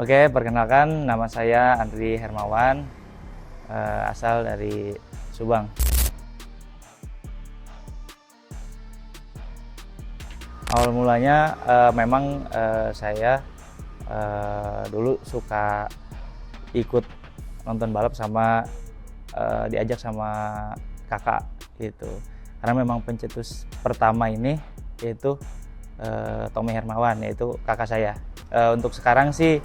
Oke, perkenalkan nama saya Andri Hermawan, asal dari Subang. Awal mulanya memang saya dulu suka ikut nonton balap sama diajak sama kakak gitu. Karena memang pencetus pertama ini yaitu Tommy Hermawan, yaitu kakak saya. Untuk sekarang sih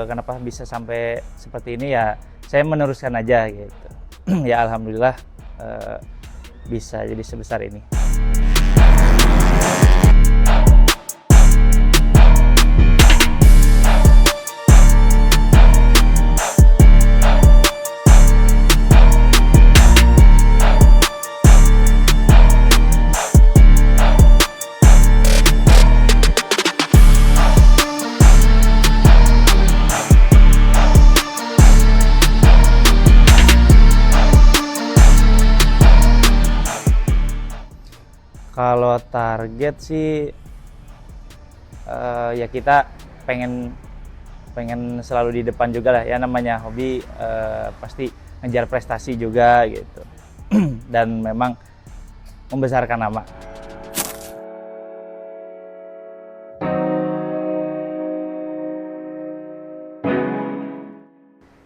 kenapa bisa sampai seperti ini ya saya meneruskan aja gitu. Ya alhamdulillah bisa jadi sebesar ini. Kalau target sih ya kita pengen selalu di depan juga lah, ya namanya hobi pasti ngejar prestasi juga gitu. Dan memang membesarkan nama.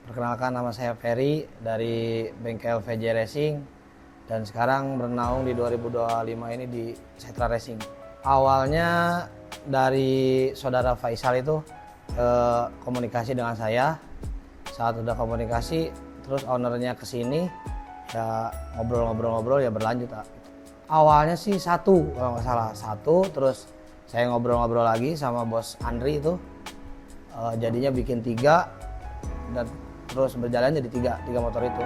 Perkenalkan, nama saya Ferry dari bengkel VJ Racing dan sekarang bernaung di 2025 ini di Setra Racing. Awalnya dari saudara Faisal itu komunikasi dengan saya. Saat udah komunikasi, terus ownernya kesini, ya ngobrol-ngobrol ya berlanjut. Awalnya sih satu, kalau nggak salah satu, terus saya ngobrol-ngobrol lagi sama bos Andri itu, jadinya bikin 3 dan terus berjalan jadi tiga motor itu.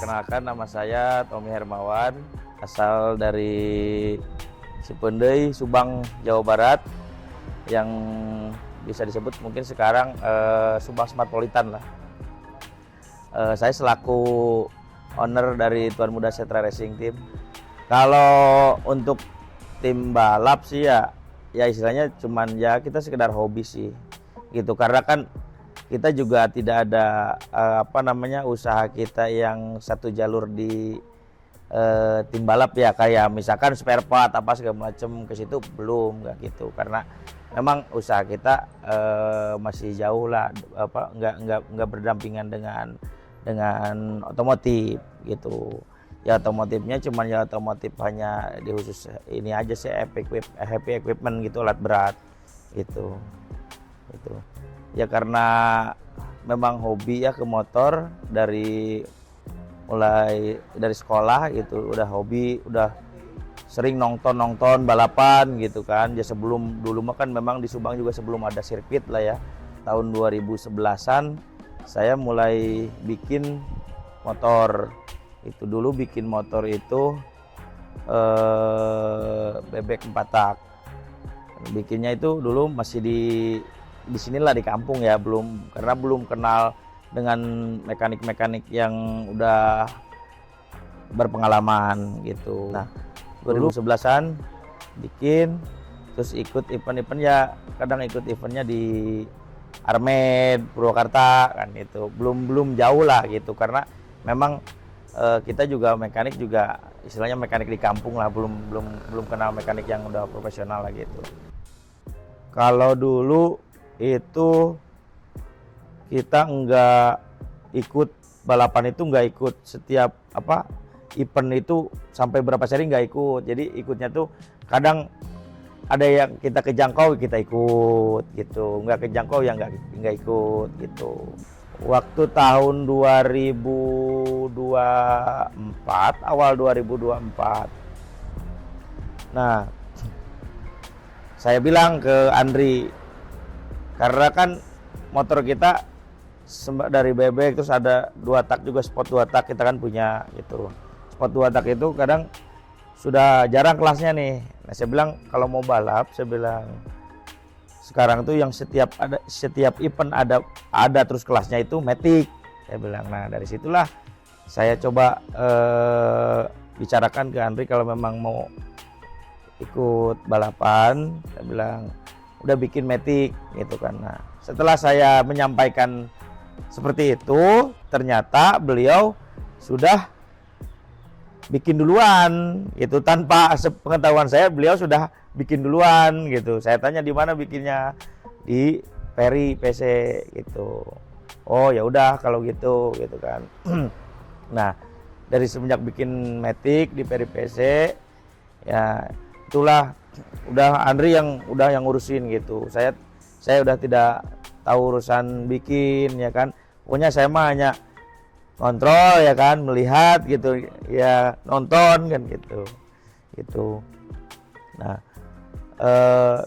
Perkenalkan, nama saya Tommy Hermawan, asal dari Cipendei, Subang, Jawa Barat, yang bisa disebut mungkin sekarang Subang Smartpolitan lah. Saya selaku owner dari Tuan Muda Setra Racing Team. Kalau untuk tim balap sih ya istilahnya cuman ya kita sekedar hobi sih gitu, karena kan kita juga tidak ada usaha kita yang satu jalur di tim balap ya, kayak misalkan spare part apa segala macam ke situ belum, nggak gitu, karena memang usaha kita masih jauh lah, nggak berdampingan dengan otomotif gitu ya. Otomotifnya cuman ya otomotif hanya di khusus ini aja sih, heavy equipment gitu, alat berat gitu ya, karena memang hobi ya ke motor mulai dari sekolah gitu, udah hobi, udah sering nonton balapan gitu kan ya. Sebelum dulu mah kan memang di Subang juga sebelum ada sirkuit lah ya, tahun 2011-an saya mulai bikin motor. Itu dulu bikin motor itu bebek 4 tak. Bikinnya itu dulu masih di sinilah di kampung ya, karena belum kenal dengan mekanik yang udah berpengalaman gitu. Nah, 2011-an bikin, terus ikut event ya, kadang ikut eventnya di Armed, Purwakarta kan itu. Belum jauh lah gitu, karena memang kita juga mekanik juga istilahnya mekanik di kampung lah, belum kenal mekanik yang udah profesional lah gitu. Kalau dulu itu kita nggak ikut balapan, itu nggak ikut setiap event itu sampai berapa seri nggak ikut. Jadi ikutnya tuh kadang ada yang kita kejangkau kita ikut gitu, nggak kejangkau ya nggak ikut gitu. Waktu tahun 2024, awal 2024, nah saya bilang ke Andri, karena kan motor kita dari bebek, terus ada 2 tak juga, sport 2 tak kita kan punya gitu. Sport 2 tak itu kadang sudah jarang kelasnya nih. Nah, saya bilang kalau mau balap, saya bilang sekarang tuh yang setiap event ada terus kelasnya itu Matic, saya bilang. Nah, dari situlah saya coba bicarakan ke Andri kalau memang mau ikut balapan, saya bilang udah bikin Matic gitu kan. Nah, setelah saya menyampaikan seperti itu, ternyata beliau sudah bikin duluan gitu, tanpa sepengetahuan saya beliau sudah bikin duluan gitu. Saya tanya di mana bikinnya, di Peri PC gitu. Oh ya udah kalau gitu kan. Nah, dari semenjak bikin Matic di Peri PC ya itulah udah Andri yang ngurusin gitu. Saya udah tidak tahu urusan bikin ya kan. Pokoknya saya mah hanya kontrol ya kan, melihat gitu ya, nonton kan gitu. Nah,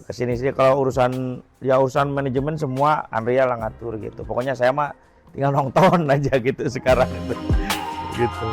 kesini sih. Kalau urusan manajemen semua Andrea lah ngatur gitu. Pokoknya saya mah tinggal nonton aja gitu sekarang itu. Gitu.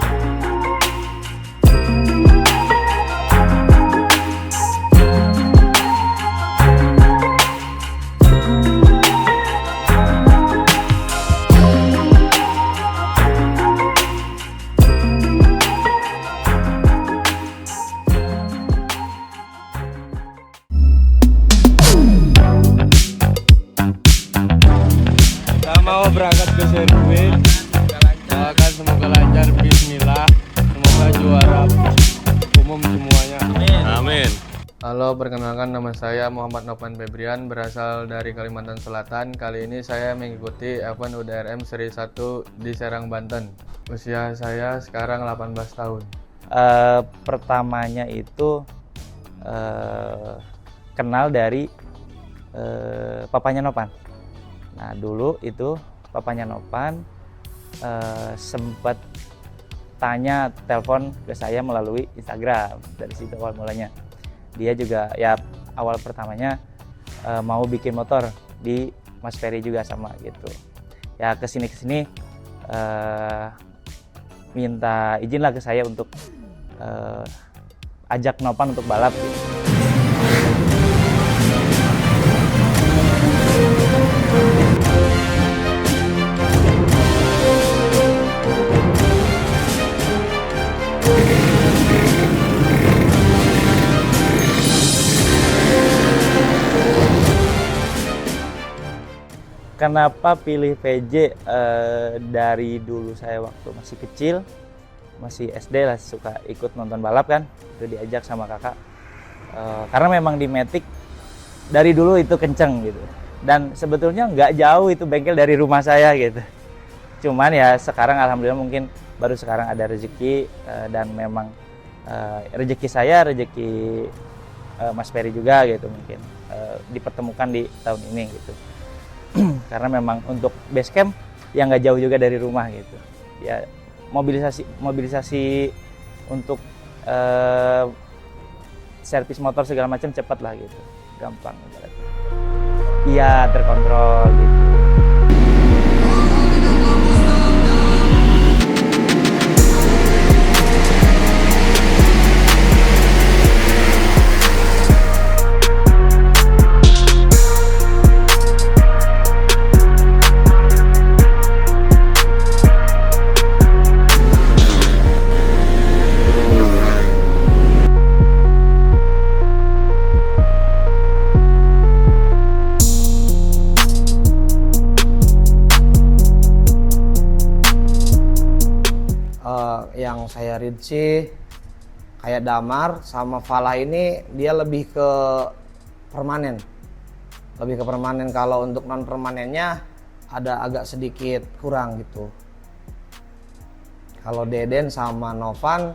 Mau berangkat ke sirkuit, doakan semoga lancar, bismillah, semoga juara umum semuanya. Amin. Halo, perkenalkan nama saya Muhammad Novan Febrian, berasal dari Kalimantan Selatan. Kali ini saya mengikuti event UDRM Seri 1 di Serang, Banten. Usia saya sekarang 18 tahun. Pertamanya itu kenal dari papanya Novan. Nah dulu itu papanya Novan sempat telepon ke saya melalui Instagram. Dari situ awal mulanya. Dia juga ya awal pertamanya mau bikin motor di Mas Ferry juga sama gitu. Ya kesini minta izin lah ke saya untuk ajak Novan untuk balap gitu. Kenapa pilih PJ? Dari dulu saya waktu masih kecil, masih SD lah suka ikut nonton balap kan, itu diajak sama kakak. Karena memang di Matic dari dulu itu kenceng gitu. Dan sebetulnya nggak jauh itu bengkel dari rumah saya gitu. Cuman ya sekarang alhamdulillah mungkin baru sekarang ada rezeki dan memang rezeki saya, rezeki Mas Ferry juga gitu mungkin dipertemukan di tahun ini gitu. Karena memang untuk base camp yang nggak jauh juga dari rumah gitu ya, mobilisasi untuk servis motor segala macam cepat lah gitu, gampang iya terkontrol gitu. Yang saya read sih kayak Damar sama Falah ini dia lebih ke permanen. Kalau untuk non permanennya ada agak sedikit kurang gitu. Kalau Deden sama Novan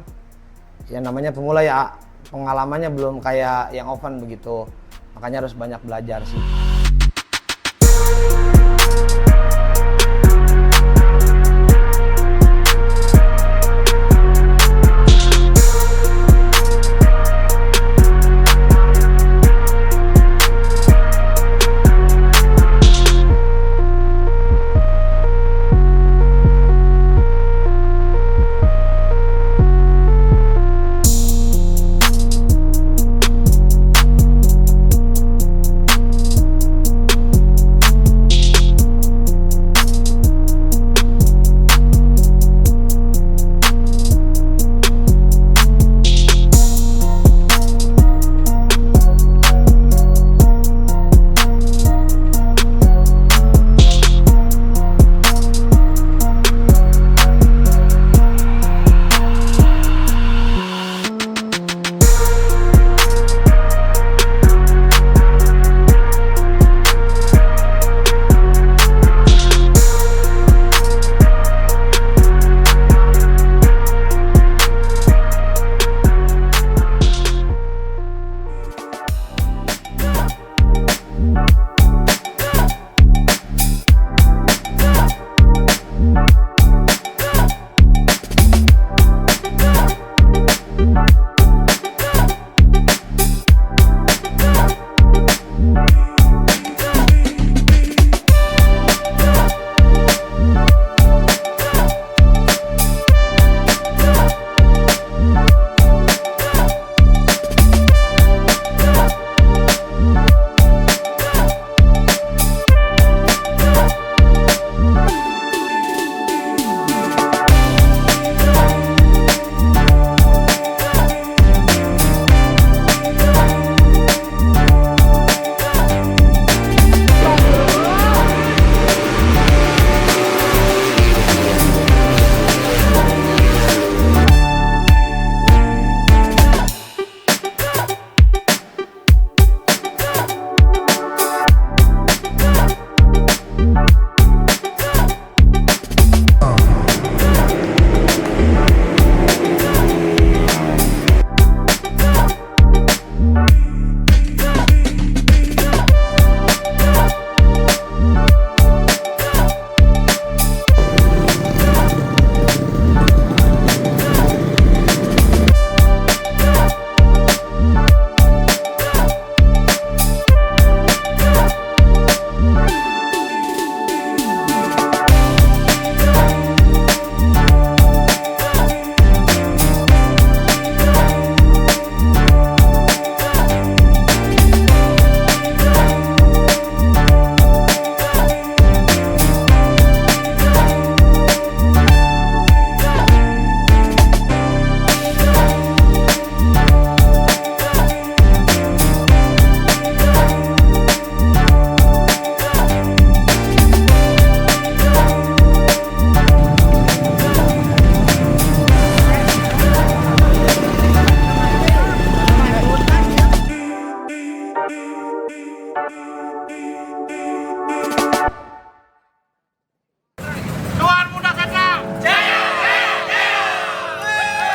ya namanya pemula ya, pengalamannya belum kayak yang Ovan begitu, makanya harus banyak belajar sih.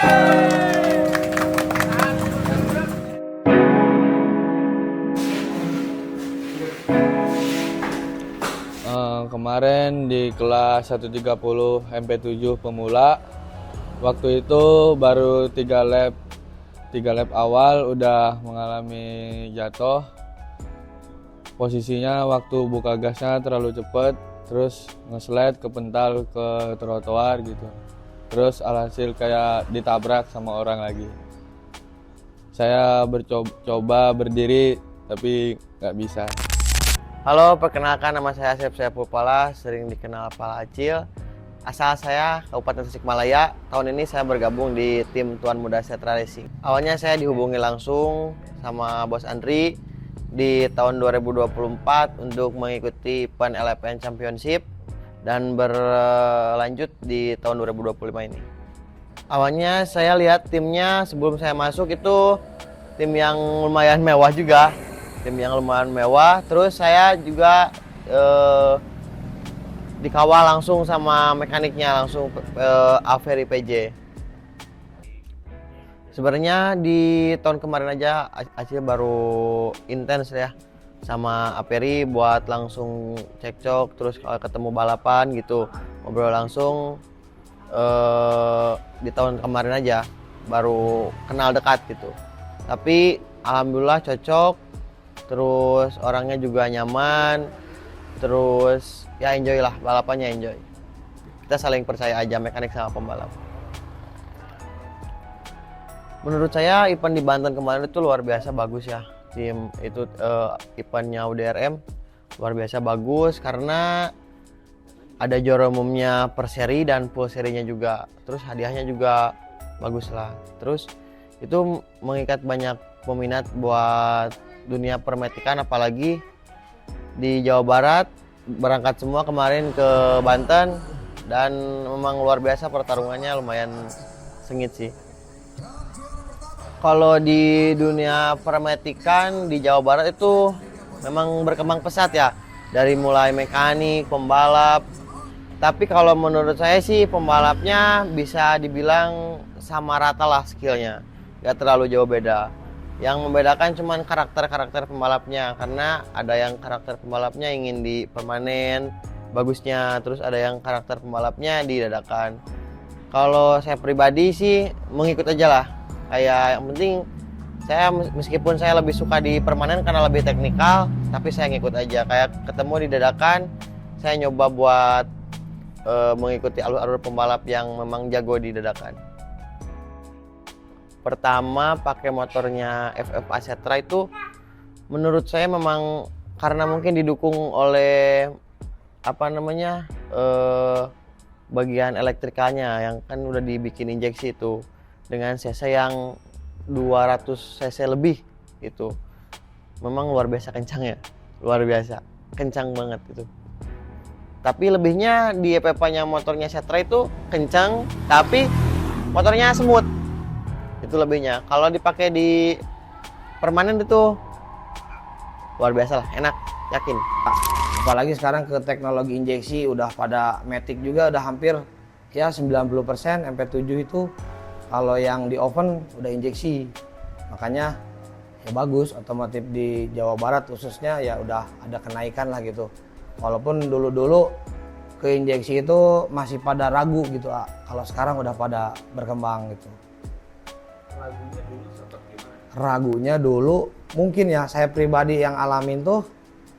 Kemarin di kelas 130 MP7 pemula, waktu itu baru 3 lap awal udah mengalami jatuh. Posisinya waktu buka gasnya terlalu cepat, terus ngeslide kepental ke trotoar gitu. Terus alhasil kayak ditabrak sama orang lagi. Saya coba berdiri tapi nggak bisa. Halo, perkenalkan nama saya Asep Saiful Pala, sering dikenal Pala Acil. Asal saya Kabupaten Tasikmalaya. Tahun ini saya bergabung di tim Tuan Muda Setra Racing. Awalnya saya dihubungi langsung sama Bos Andri di tahun 2024 untuk mengikuti PAN LPN Championship dan berlanjut di tahun 2025 ini. Awalnya saya lihat timnya sebelum saya masuk itu tim yang lumayan mewah juga. Terus saya juga dikawal langsung sama mekaniknya, langsung Averi PJ. Sebenarnya di tahun kemarin aja Acil baru intens ya sama Averi buat langsung cekcok, terus ketemu balapan gitu, ngobrol langsung. Di tahun kemarin aja baru kenal dekat gitu, tapi alhamdulillah cocok. Terus orangnya juga nyaman, terus ya enjoy lah, balapannya enjoy. Kita saling percaya aja, mekanik sama pembalap. Menurut saya event di Banten kemarin itu luar biasa bagus ya. Tim itu eventnya UDRM luar biasa bagus karena ada juara umumnya per seri dan full serinya juga. Terus hadiahnya juga bagus lah. Terus itu mengikat banyak peminat buat dunia permetikan, apalagi di Jawa Barat berangkat semua kemarin ke Banten dan memang luar biasa, pertarungannya lumayan sengit sih. Kalau di dunia permetikan di Jawa Barat itu memang berkembang pesat ya, dari mulai mekanik, pembalap. Tapi kalau menurut saya sih pembalapnya bisa dibilang sama rata lah skillnya, gak terlalu jauh beda. Yang membedakan cuman karakter pembalapnya, karena ada yang karakter pembalapnya ingin di permanen bagusnya, terus ada yang karakter pembalapnya di dadakan. Kalau saya pribadi sih mengikut aja lah, kayak yang penting saya meskipun saya lebih suka di permanen karena lebih teknikal, tapi saya ngikut aja. Kayak ketemu di dadakan, saya nyoba buat mengikuti alur-alur pembalap yang memang jago di dadakan. Pertama pakai motornya FFA Setra itu menurut saya memang karena mungkin didukung oleh bagian elektrikalnya yang kan udah dibikin injeksi itu dengan cc yang 200 cc lebih, itu memang luar biasa kencangnya, luar biasa kencang banget itu. Tapi lebihnya di FFA-nya motornya Setra itu kencang tapi motornya smooth. Itu lebihnya. Kalau dipakai di permanen itu luar biasa lah, enak, yakin. Apalagi sekarang ke teknologi injeksi udah pada matic juga, udah hampir ya 90% MP7 itu kalau yang di oven udah injeksi. Makanya ya bagus, otomotif di Jawa Barat khususnya ya udah ada kenaikan lah gitu. Walaupun dulu-dulu ke injeksi itu masih pada ragu gitu, kalau sekarang udah pada berkembang gitu. Ragunya dulu mungkin ya saya pribadi yang alamin tuh,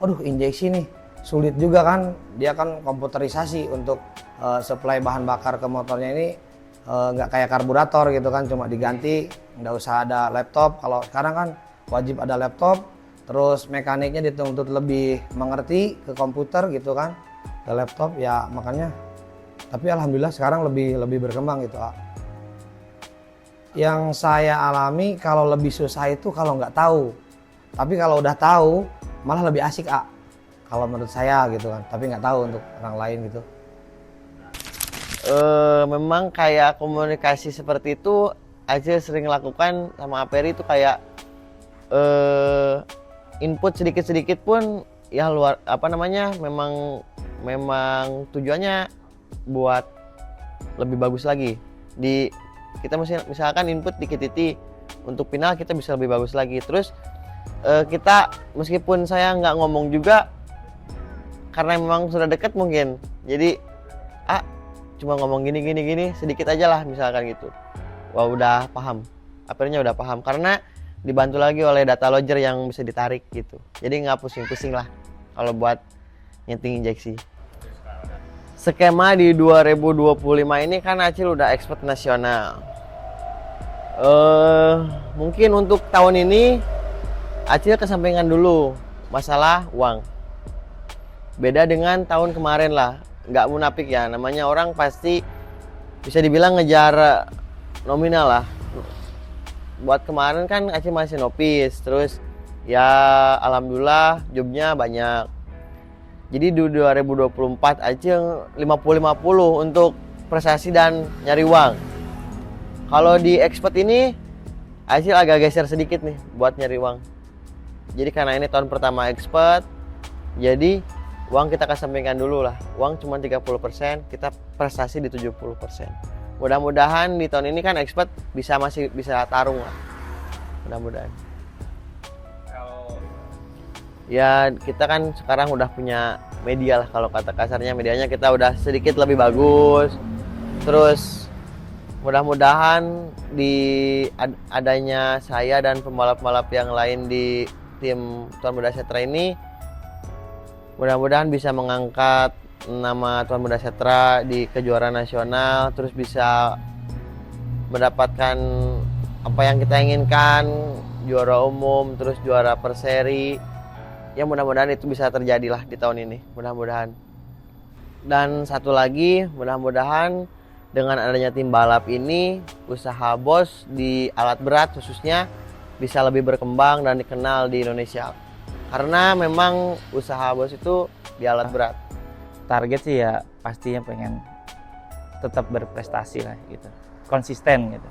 aduh injeksi nih sulit juga kan, dia kan komputerisasi untuk supply bahan bakar ke motornya ini nggak kayak karburator gitu kan, cuma diganti, nggak usah ada laptop. Kalau sekarang kan wajib ada laptop, terus mekaniknya dituntut lebih mengerti ke komputer gitu kan, ke laptop ya, makanya. Tapi alhamdulillah sekarang lebih berkembang gitu. Yang saya alami kalau lebih susah itu kalau nggak tahu, tapi kalau udah tahu malah lebih asik kalau menurut saya gitu kan, tapi nggak tahu untuk orang lain gitu. Memang kayak komunikasi seperti itu aja sering lakukan sama Averi itu kayak input sedikit-sedikit pun ya memang tujuannya buat lebih bagus lagi di Kita misalkan input di KTT, untuk final kita bisa lebih bagus lagi. Terus kita meskipun saya nggak ngomong juga karena memang sudah dekat mungkin, jadi cuma ngomong gini sedikit aja lah misalkan gitu, wah udah paham, akhirnya udah paham karena dibantu lagi oleh data logger yang bisa ditarik gitu, jadi nggak pusing-pusing lah kalau buat nyeting injeksi. Skema di 2025 ini kan Acil udah expert nasional. Mungkin untuk tahun ini Acil kesampingan dulu masalah uang. Beda dengan tahun kemarin lah, nggak munafik ya, namanya orang pasti bisa dibilang ngejar nominal lah. Buat kemarin kan Acil masih nopis, terus ya alhamdulillah jobnya banyak. Jadi di 2024 Acil 50-50 untuk prestasi dan nyari uang. Kalau di expert ini Acil agak geser sedikit nih buat nyari uang. Jadi karena ini tahun pertama expert, jadi uang kita kesampingkan dulu lah. Uang cuma 30%, kita prestasi di 70%. Mudah-mudahan di tahun ini kan expert masih bisa tarung lah. Mudah-mudahan. Ya kita kan sekarang udah punya media lah, kalau kata kasarnya medianya kita udah sedikit lebih bagus. Terus mudah-mudahan di adanya saya dan pembalap-pembalap yang lain di tim Tuan Muda Setra ini, mudah-mudahan bisa mengangkat nama Tuan Muda Setra di kejuaraan nasional, terus bisa mendapatkan apa yang kita inginkan, juara umum, terus juara per seri. Ya mudah-mudahan itu bisa terjadilah di tahun ini, mudah-mudahan. Dan satu lagi, mudah-mudahan dengan adanya tim balap ini, usaha Bos di alat berat khususnya bisa lebih berkembang dan dikenal di Indonesia. Karena memang usaha Bos itu di alat berat. Target sih ya pastinya pengen tetap berprestasi lah gitu, konsisten gitu.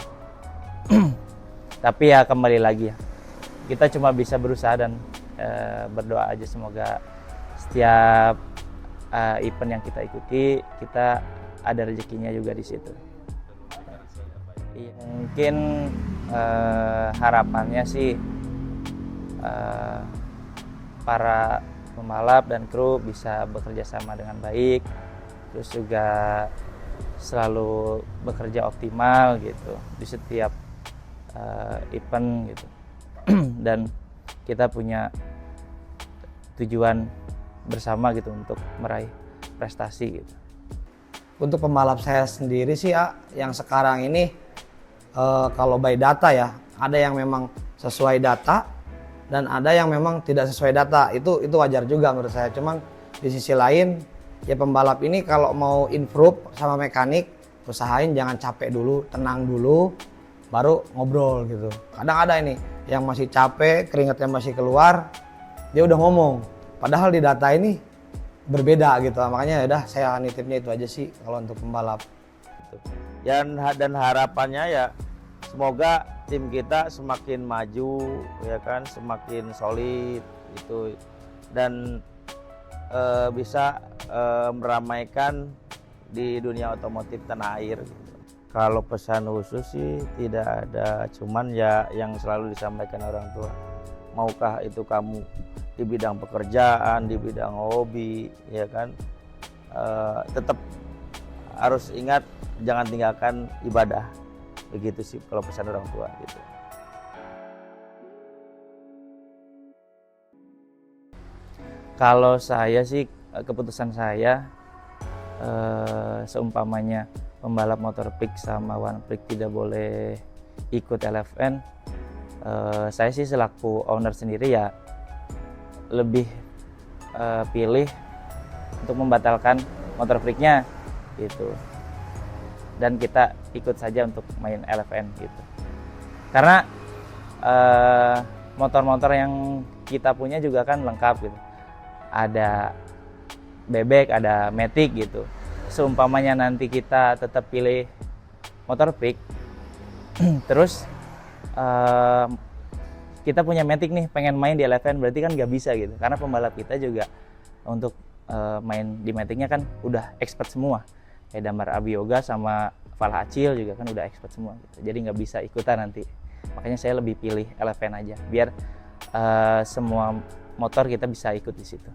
Tapi ya kembali lagi ya, kita cuma bisa berusaha dan berdoa aja semoga setiap event yang kita ikuti kita ada rezekinya juga di situ. Mungkin harapannya sih para pembalap dan kru bisa bekerja sama dengan baik, terus juga selalu bekerja optimal gitu di setiap event gitu. Dan kita punya tujuan bersama gitu untuk meraih prestasi gitu. Untuk pembalap saya sendiri sih ya, yang sekarang ini kalau by data ya, ada yang memang sesuai data dan ada yang memang tidak sesuai data. Itu wajar juga menurut saya. Cuman di sisi lain ya pembalap ini kalau mau improve sama mekanik, usahain jangan capek dulu, tenang dulu, baru ngobrol gitu. Kadang ada ini yang masih capek, keringatnya masih keluar, dia udah ngomong. Padahal di data ini berbeda gitu. Makanya ya udah saya nitipnya itu aja sih kalau untuk pembalap. Dan harapannya ya semoga tim kita semakin maju ya kan, semakin solid itu, dan bisa meramaikan di dunia otomotif tanah air gitu. Kalau pesan khusus sih tidak ada, cuman ya yang selalu disampaikan orang tua, maukah itu kamu di bidang pekerjaan, di bidang hobi ya kan, tetap harus ingat jangan tinggalkan ibadah, begitu sih kalau pesan orang tua gitu. Kalau saya sih, keputusan saya seumpamanya pembalap motor pick sama one pick tidak boleh ikut LFN, saya sih selaku owner sendiri ya lebih pilih untuk membatalkan motor picknya gitu, dan kita ikut saja untuk main LFN gitu. Karena motor-motor yang kita punya juga kan lengkap gitu, ada bebek, ada matic gitu. Seumpamanya nanti kita tetap pilih motor pick, terus kita punya matic nih pengen main di LFN, berarti kan nggak bisa gitu, karena pembalap kita juga untuk main di maticnya kan udah expert semua, kayak Damar Abioga sama Valhalla Acil juga kan udah expert semua gitu. Jadi nggak bisa ikutan nanti. Makanya saya lebih pilih Eleven aja biar semua motor kita bisa ikut di situ.